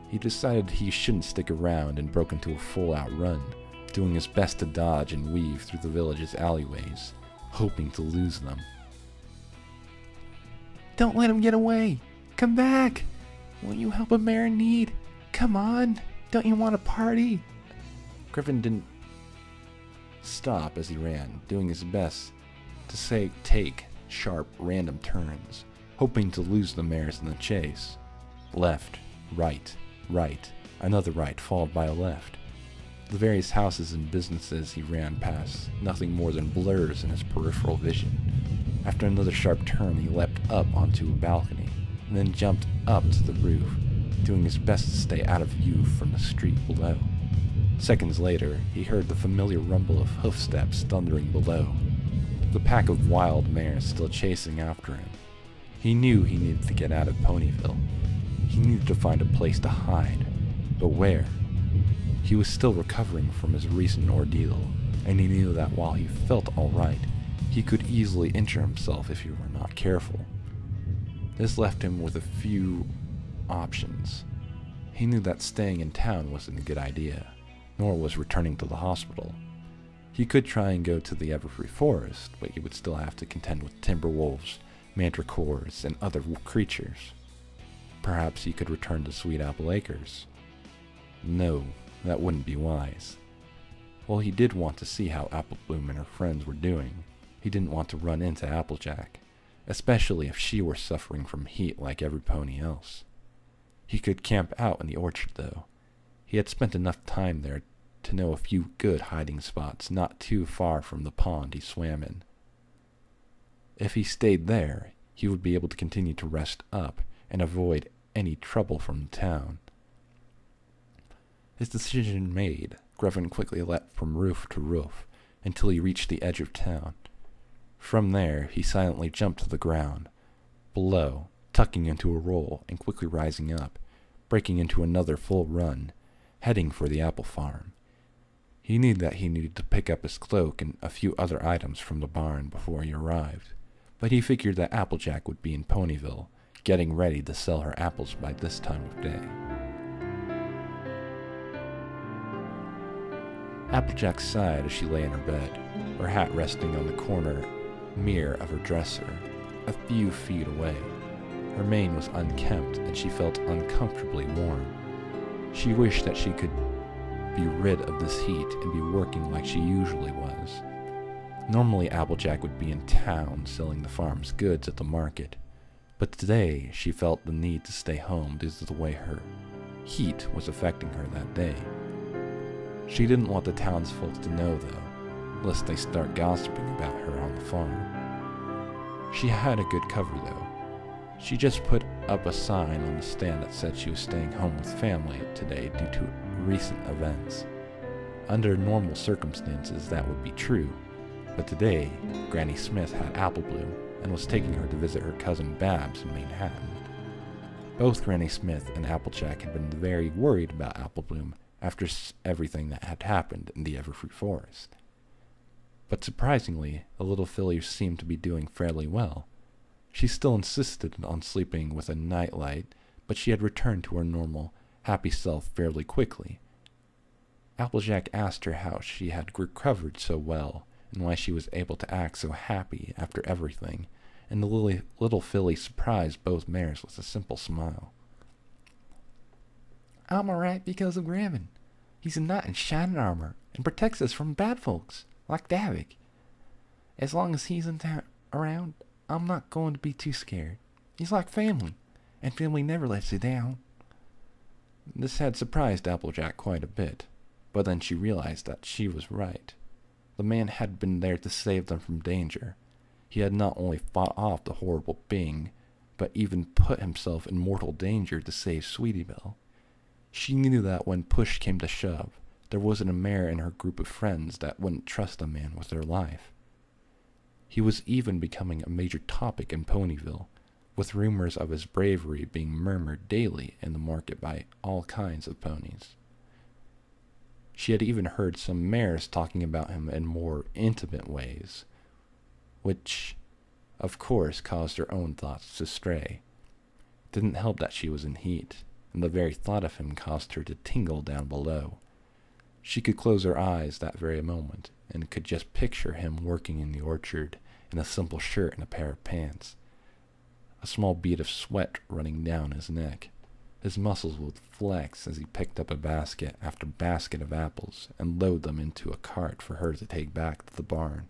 He decided he shouldn't stick around and broke into a full-out run, doing his best to dodge and weave through the village's alleyways, hoping to lose them.
Don't let him get away! Come back! Won't you help a mare in need? Come on! Don't you want a party?
Griffin didn't stop as he ran, doing his best to take sharp, random turns, hoping to lose the mares in the chase. Left, right, right, another right followed by a left. The various houses and businesses he ran past, nothing more than blurs in his peripheral vision. After another sharp turn, he leapt up onto a balcony, and then jumped up to the roof, doing his best to stay out of view from the street below. Seconds later, he heard the familiar rumble of hoofsteps thundering below, the pack of wild mares still chasing after him. He knew he needed to get out of Ponyville. He needed to find a place to hide, but where? He was still recovering from his recent ordeal, and he knew that while he felt alright, he could easily injure himself if he were not careful. This left him with a few options. He knew that staying in town wasn't a good idea, nor was returning to the hospital. He could try and go to the Everfree Forest, but he would still have to contend with timber wolves, manticores, and other creatures. Perhaps he could return to Sweet Apple Acres. No, that wouldn't be wise. While he did want to see how Apple Bloom and her friends were doing, he didn't want to run into Applejack, especially if she were suffering from heat like every pony else. He could camp out in the orchard, though. He had spent enough time there to know a few good hiding spots not too far from the pond he swam in. If he stayed there, he would be able to continue to rest up and avoid any trouble from the town. His decision made, Griffin quickly leapt from roof to roof until he reached the edge of town. From there, he silently jumped to the ground, below, tucking into a roll and quickly rising up, breaking into another full run, heading for the apple farm. He knew that he needed to pick up his cloak and a few other items from the barn before he arrived, but he figured that Applejack would be in Ponyville, getting ready to sell her apples by this time of day. Applejack sighed as she lay in her bed, her hat resting on the corner mirror of her dresser, a few feet away. Her mane was unkempt, and she felt uncomfortably warm. She wished that she could be rid of this heat and be working like she usually was. Normally, Applejack would be in town selling the farm's goods at the market, but today she felt the need to stay home due to the way her heat was affecting her that day. She didn't want the townsfolk to know, though, lest they start gossiping about her on the farm. She had a good cover, though. She just put up a sign on the stand that said she was staying home with family today due to recent events. Under normal circumstances, that would be true, but today, Granny Smith had Apple Bloom and was taking her to visit her cousin Babs in Manhattan. Both Granny Smith and Applejack had been very worried about Apple Bloom after everything that had happened in the Everfree Forest. But surprisingly, the little filly seemed to be doing fairly well. She still insisted on sleeping with a nightlight, but she had returned to her normal, happy self fairly quickly. Applejack asked her how she had recovered so well, and why she was able to act so happy after everything, and the little filly surprised both mares with a simple smile.
I'm alright because of Graven. He's a knight in shining armor and protects us from bad folks, like Davik. As long as he's around, I'm not going to be too scared. He's like family. and family never lets you down."
This had surprised Applejack quite a bit, but then she realized that she was right. The man had been there to save them from danger. He had not only fought off the horrible being, but even put himself in mortal danger to save Sweetie Belle. She knew that when push came to shove, there wasn't a mare in her group of friends that wouldn't trust a man with their life. He was even becoming a major topic in Ponyville, with rumors of his bravery being murmured daily in the market by all kinds of ponies. She had even heard some mares talking about him in more intimate ways, which, of course, caused her own thoughts to stray. It didn't help that she was in heat, and the very thought of him caused her to tingle down below. She could close her eyes that very moment, and could just picture him working in the orchard in a simple shirt and a pair of pants, a small bead of sweat running down his neck. His muscles would flex as he picked up a basket after basket of apples and load them into a cart for her to take back to the barn.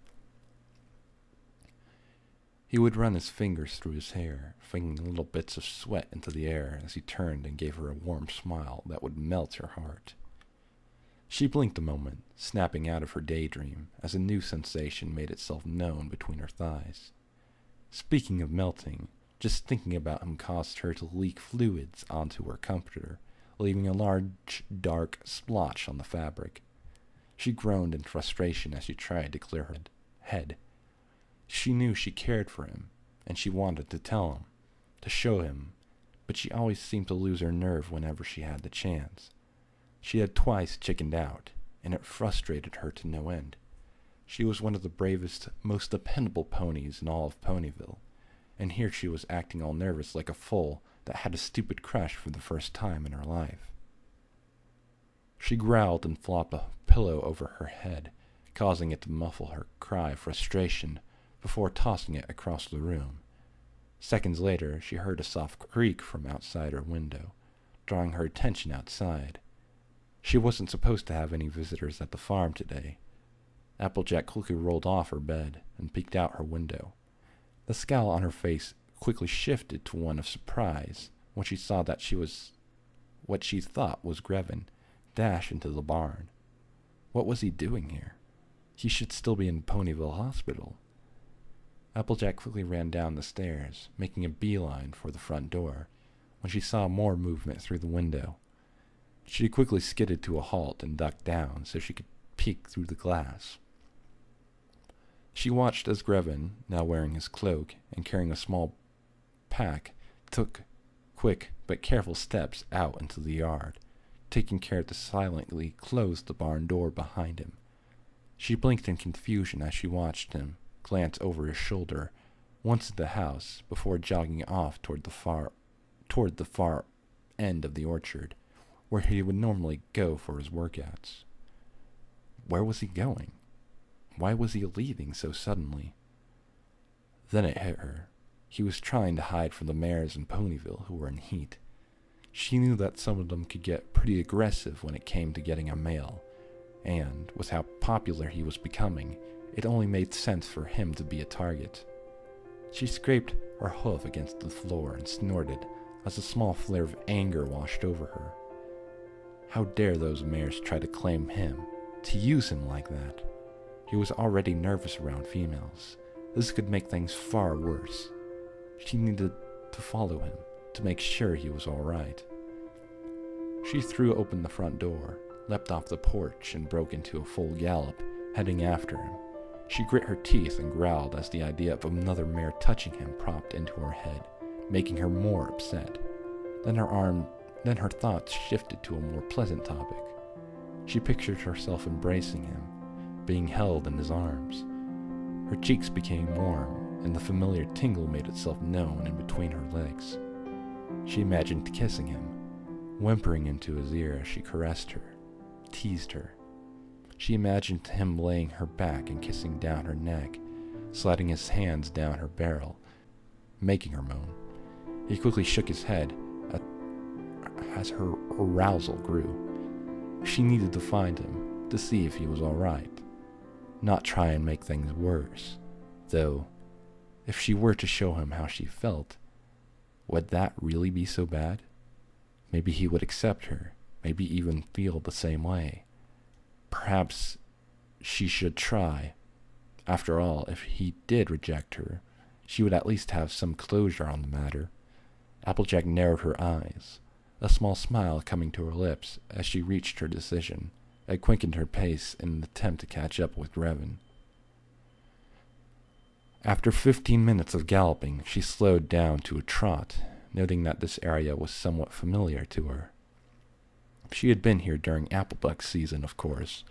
He would run his fingers through his hair, flinging little bits of sweat into the air as he turned and gave her a warm smile that would melt her heart. She blinked a moment, snapping out of her daydream as a new sensation made itself known between her thighs. Speaking of melting, just thinking about him caused her to leak fluids onto her comforter, leaving a large, dark splotch on the fabric. She groaned in frustration as she tried to clear her head. She knew she cared for him, and she wanted to tell him, to show him, but she always seemed to lose her nerve whenever she had the chance. She had twice chickened out, and it frustrated her to no end. She was one of the bravest, most dependable ponies in all of Ponyville, and here she was acting all nervous like a foal that had a stupid crush for the first time in her life. She growled and flopped a pillow over her head, causing it to muffle her cry of frustration before tossing it across the room. Seconds later, she heard a soft creak from outside her window, drawing her attention outside. She wasn't supposed to have any visitors at the farm today. Applejack quickly rolled off her bed and peeked out her window. The scowl on her face quickly shifted to one of surprise when she saw that she was what she thought was Grevin dash into the barn. What was he doing here? He should still be in Ponyville Hospital. Applejack quickly ran down the stairs, making a beeline for the front door, when she saw more movement through the window. She quickly skidded to a halt and ducked down so she could peek through the glass. She watched as Grevin, now wearing his cloak and carrying a small pack, took quick but careful steps out into the yard, taking care to silently close the barn door behind him. She blinked in confusion as she watched him glance over his shoulder once at the house before jogging off toward the far end of the orchard, where he would normally go for his workouts. Where was he going? Why was he leaving so suddenly? Then it hit her. He was trying to hide from the mares in Ponyville who were in heat. She knew that some of them could get pretty aggressive when it came to getting a male, and with how popular he was becoming, it only made sense for him to be a target. She scraped her hoof against the floor and snorted as a small flare of anger washed over her. How dare those mares try to claim him, to use him like that? He was already nervous around females. This could make things far worse. She needed to follow him, to make sure he was all right. She threw open the front door, leapt off the porch, and broke into a full gallop, heading after him. She grit her teeth and growled as the idea of another mare touching him popped into her head, making her more upset. Then her thoughts shifted to a more pleasant topic. She pictured herself embracing him, being held in his arms. Her cheeks became warm, and the familiar tingle made itself known in between her legs. She imagined kissing him, whimpering into his ear as she caressed her, teased her. She imagined him laying her back and kissing down her neck, sliding his hands down her barrel, making her moan. He quickly shook his head as her arousal grew. She needed to find him, to see if he was all right. Not try and make things worse, though if she were to show him how she felt, would that really be so bad? Maybe he would accept her, maybe even feel the same way. Perhaps she should try. After all, if he did reject her, she would at least have some closure on the matter. Applejack narrowed her eyes, a small smile coming to her lips as she reached her decision, and quickened her pace in an attempt to catch up with Grevin. After 15 minutes of galloping, she slowed down to a trot, noting that this area was somewhat familiar to her. She had been here during applebuck season, of course,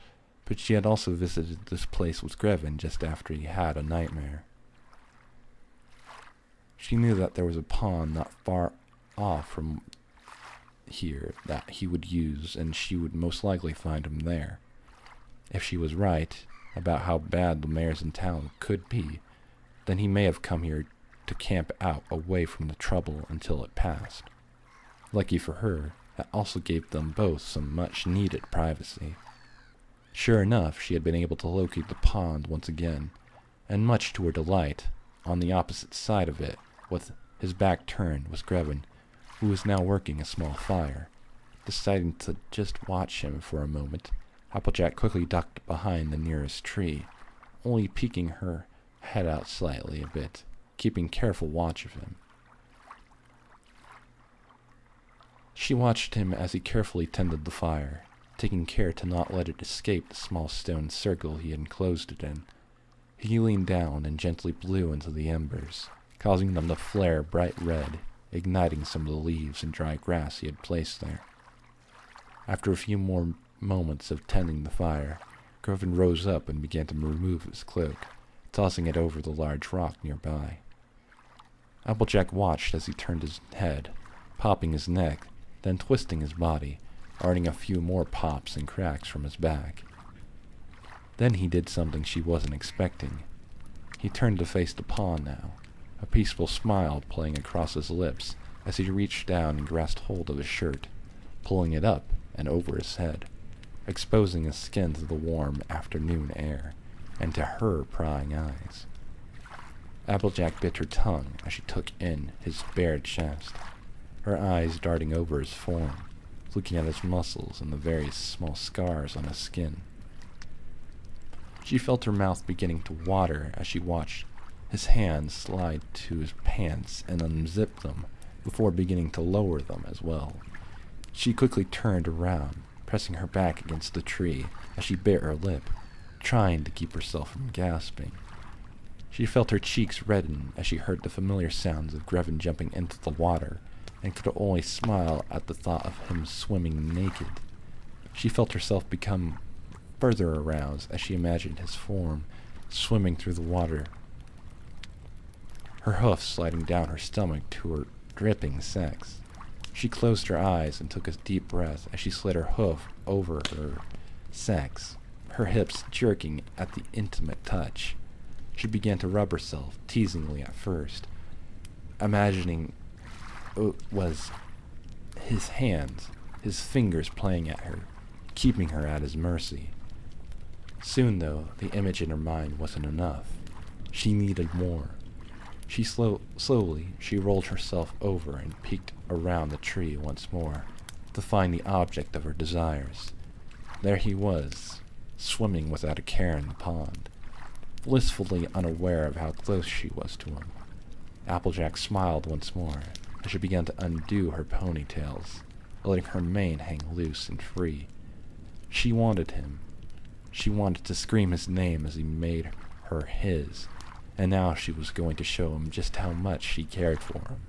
but she had also visited this place with Grevin just after he had a nightmare. She knew that there was a pond not far off from here that he would use, and she would most likely find him there. If she was right about how bad the mares in town could be, then he may have come here to camp out away from the trouble until it passed. Lucky for her, that also gave them both some much-needed privacy. Sure enough, she had been able to locate the pond once again, and much to her delight, on the opposite side of it, with his back turned, was Grevin, who was now working a small fire. Deciding to just watch him for a moment, Applejack quickly ducked behind the nearest tree, only peeking her head out slightly a bit, keeping careful watch of him. She watched him as he carefully tended the fire, taking care to not let it escape the small stone circle he had enclosed it in. He leaned down and gently blew into the embers, causing them to flare bright red, igniting some of the leaves and dry grass he had placed there. After a few more moments of tending the fire, Grevin rose up and began to remove his cloak, tossing it over the large rock nearby. Applejack watched as he turned his head, popping his neck, then twisting his body, earning a few more pops and cracks from his back. Then he did something she wasn't expecting. He turned to face the pond now, a peaceful smile playing across his lips as he reached down and grasped hold of his shirt, pulling it up and over his head, exposing his skin to the warm afternoon air and to her prying eyes. Applejack bit her tongue as she took in his bared chest, her eyes darting over his form, looking at his muscles and the various small scars on his skin. She felt her mouth beginning to water as she watched his hands slide to his pants and unzip them before beginning to lower them as well. She quickly turned around, pressing her back against the tree as she bit her lip, trying to keep herself from gasping. She felt her cheeks redden as she heard the familiar sounds of Grevin jumping into the water, and could only smile at the thought of him swimming naked. She felt herself become further aroused as she imagined his form swimming through the water, her hoofs sliding down her stomach to her dripping sex. She closed her eyes and took a deep breath as she slid her hoof over her sex, her hips jerking at the intimate touch. She began to rub herself, teasingly at first, imagining it was his hands, his fingers playing at her, keeping her at his mercy. Soon, though, the image in her mind wasn't enough. She needed more. Slowly, she rolled herself over and peeked around the tree once more, to find the object of her desires. There he was, swimming without a care in the pond, blissfully unaware of how close she was to him. Applejack smiled once more as she began to undo her ponytails, letting her mane hang loose and free. She wanted him. She wanted to scream his name as he made her his, and now she was going to show him just how much she cared for him.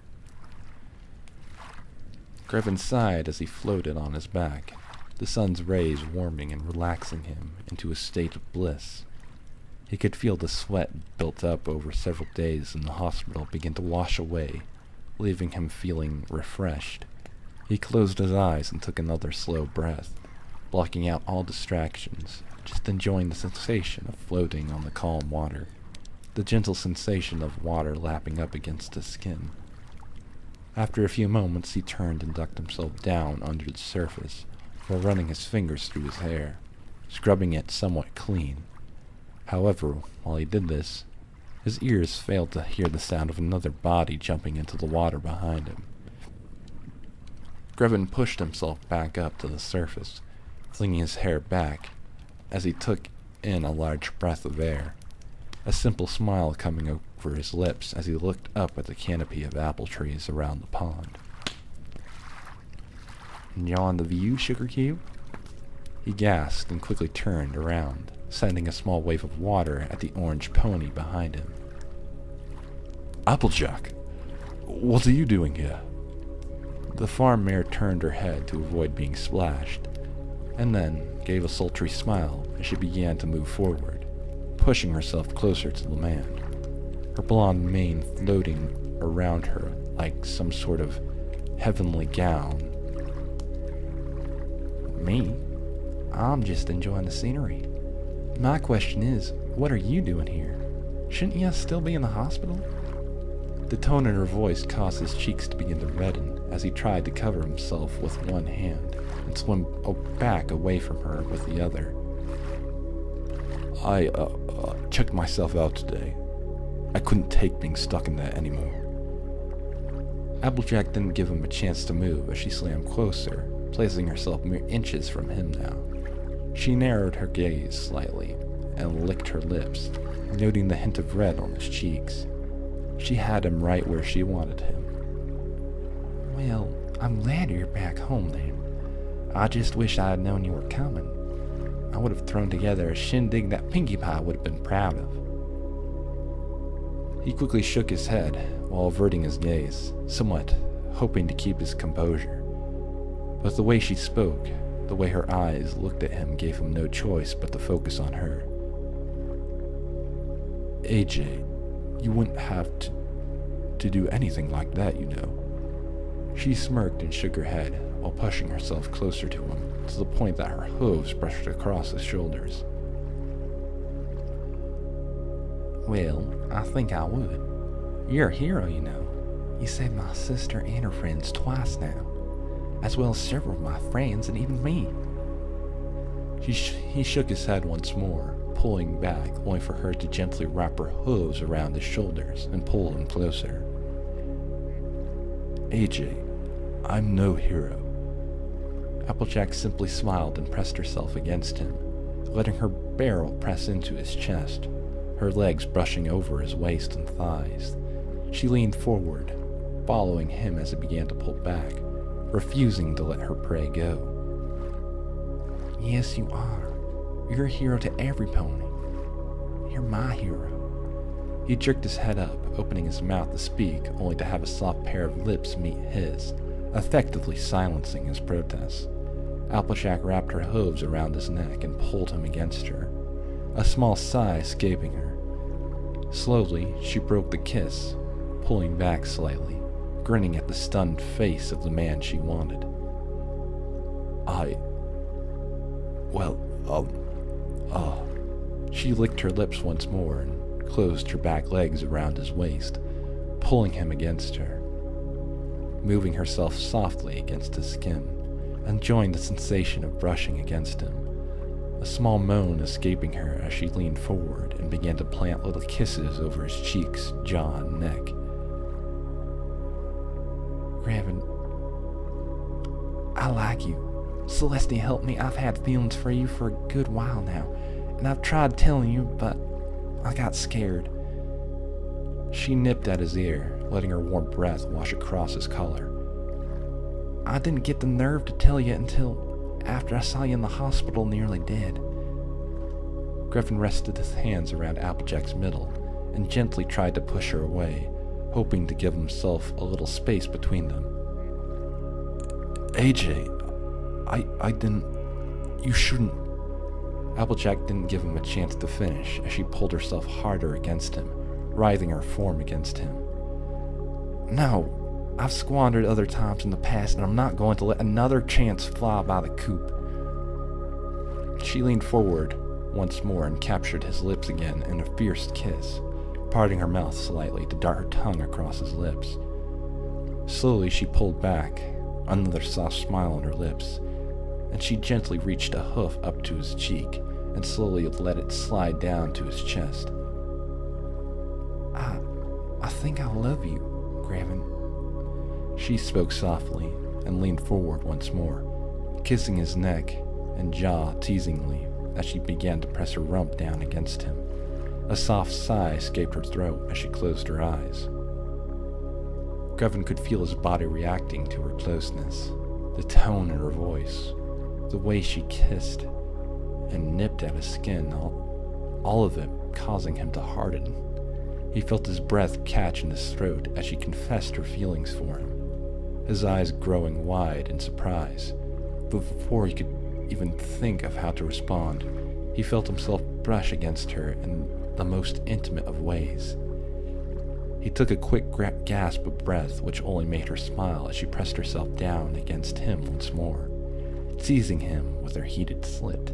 Grevin sighed as he floated on his back, the sun's rays warming and relaxing him into a state of bliss. He could feel the sweat built up over several days in the hospital begin to wash away, leaving him feeling refreshed. He closed his eyes and took another slow breath, blocking out all distractions, just enjoying the sensation of floating on the calm water, the gentle sensation of water lapping up against his skin. After a few moments, he turned and ducked himself down under the surface, while running his fingers through his hair, scrubbing it somewhat clean. However, while he did this, His ears failed to hear the sound of another body jumping into the water behind him. Grevin pushed himself back up to the surface, flinging his hair back as he took in a large breath of air, a simple smile coming over his lips as he looked up at the canopy of apple trees around the pond. "Enjoying the view, Sugar Cube?" He gasped and quickly turned around, sending a small wave of water at the orange pony behind him. "Applejack, what are you doing here?" The farm mare turned her head to avoid being splashed, and then gave a sultry smile as she began to move forward, pushing herself closer to the man, her blonde mane floating around her like some sort of heavenly gown. "Me? I'm just enjoying the scenery. My question is, what are you doing here? Shouldn't you still be in the hospital?" The tone in her voice caused his cheeks to begin to redden as he tried to cover himself with one hand and swim back away from her with the other. I checked myself out today. I couldn't take being stuck in that anymore." Applejack didn't give him a chance to move as she slammed closer, placing herself mere inches from him now. She narrowed her gaze slightly and licked her lips, noting the hint of red on his cheeks. She had him right where she wanted him.
"Well, I'm glad you're back home then. I just wish I had known you were coming. I would have thrown together a shindig that Pinkie Pie would have been proud of."
He quickly shook his head while averting his gaze, somewhat hoping to keep his composure. But the way she spoke, the way her eyes looked at him gave him no choice but to focus on her. "AJ, you wouldn't have to do anything like that, you know." She smirked and shook her head while pushing herself closer to him to the point that her hooves brushed across his shoulders.
"Well, I think I would. You're a hero, you know. You saved my sister and her friends twice now, as well as several of my friends and even me."
He shook his head once more, pulling back, only for her to gently wrap her hooves around his shoulders and pull him closer. "AJ, I'm no hero." Applejack simply smiled and pressed herself against him, letting her barrel press into his chest, her legs brushing over his waist and thighs. She leaned forward, following him as he began to pull back, refusing to let her prey go.
"Yes, you are. You're a hero to every pony. You're my hero."
He jerked his head up, opening his mouth to speak, only to have a soft pair of lips meet his, effectively silencing his protests. Applejack wrapped her hooves around his neck and pulled him against her, a small sigh escaping her. Slowly, she broke the kiss, pulling back slightly, grinning at the stunned face of the man she wanted. She licked her lips once more and closed her back legs around his waist, pulling him against her, moving herself softly against his skin, enjoying the sensation of brushing against him, a small moan escaping her as she leaned forward and began to plant little kisses over his cheeks, jaw, and neck.
"Grevin, I like you. Celeste helped me. I've had feelings for you for a good while now, and I've tried telling you, but I got scared."
She nipped at his ear, letting her warm breath wash across his collar.
"I didn't get the nerve to tell you until after I saw you in the hospital nearly dead."
Grevin rested his hands around Applejack's middle and gently tried to push her away, hoping to give himself a little space between them. "AJ, I didn't... You shouldn't..." Applejack didn't give him a chance to finish as she pulled herself harder against him, writhing her form against him.
"No, I've squandered other times in the past, and I'm not going to let another chance fly by the coop."
She leaned forward once more and captured his lips again in a fierce kiss, parting her mouth slightly to dart her tongue across his lips. Slowly she pulled back, another soft smile on her lips, and she gently reached a hoof up to his cheek and slowly let it slide down to his chest.
think I love you, Graven." She spoke softly and leaned forward once more, kissing his neck and jaw teasingly as she began to press her rump down against him. A soft sigh escaped her throat as she closed her eyes. Graven could feel his body reacting to her closeness, the tone in her voice, the way she kissed and nipped at his skin, all of it causing him to harden. He felt his breath catch in his throat as she confessed her feelings for him, his eyes growing wide in surprise. But before he could even think of how to respond, he felt himself brush against her in the most intimate of ways. He took a quick gasp of breath, which only made her smile as she pressed herself down against him once more, teasing him with her heated slit.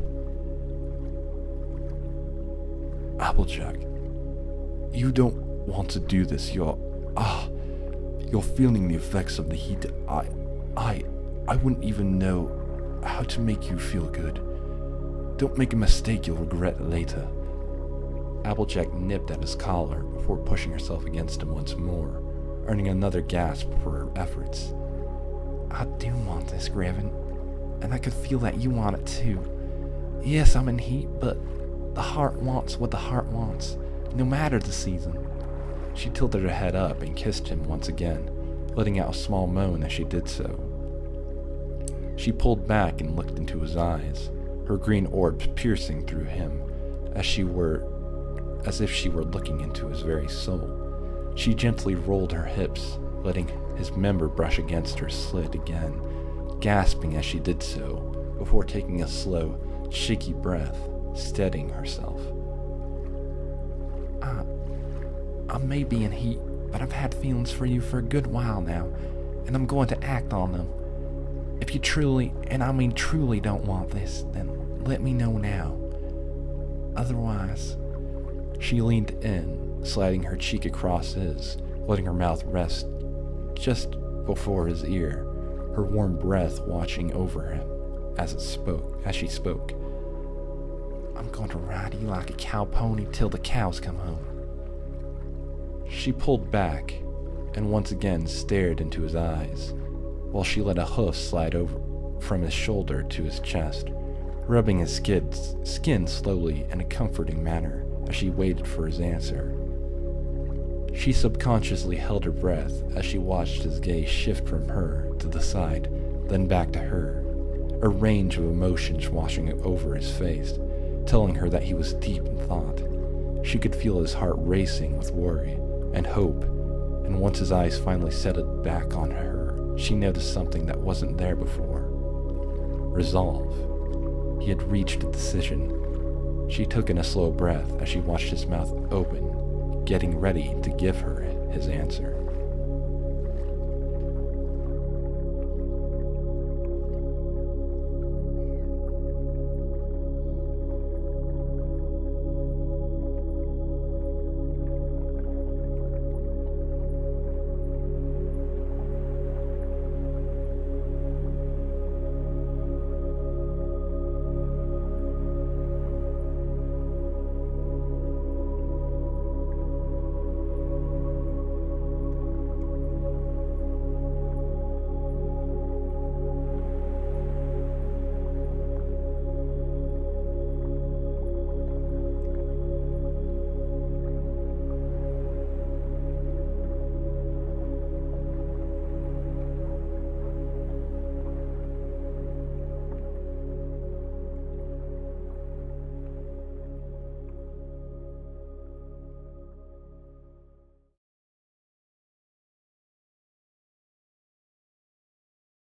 "Applejack, you don't want to do this. You're feeling the effects of the heat. I wouldn't even know how to make you feel good. Don't make a mistake you'll regret later."
Applejack nipped at his collar before pushing herself against him once more, earning another gasp for her efforts. "I do want this, Graven, and I could feel that you want it too. Yes, I'm in heat, but the heart wants what the heart wants, no matter the season." She tilted her head up and kissed him once again, letting out a small moan as she did so. She pulled back and looked into his eyes, her green orbs piercing through him as if she were looking into his very soul. She gently rolled her hips, letting his member brush against her slit again, gasping as she did so, before taking a slow, shaky breath, steadying herself. I may be in heat, but I've had feelings for you for a good while now, and I'm going to act on them. If you truly, and I mean truly, don't want this, then let me know now. Otherwise..." She leaned in, sliding her cheek across his, letting her mouth rest just before his ear, her warm breath watching over him as she spoke. "I'm going to ride you like a cow pony till the cows come home." She pulled back and once again stared into his eyes, while she let a hoof slide over from his shoulder to his chest, rubbing his skin slowly in a comforting manner as she waited for his answer. She subconsciously held her breath as she watched his gaze shift from her to the side, then back to her, a range of emotions washing over his face, telling her that he was deep in thought. She could feel his heart racing with worry and hope, and once his eyes finally settled back on her, she noticed something that wasn't there before. Resolve. He had reached a decision. She took in a slow breath as she watched his mouth open, getting ready to give her his answer.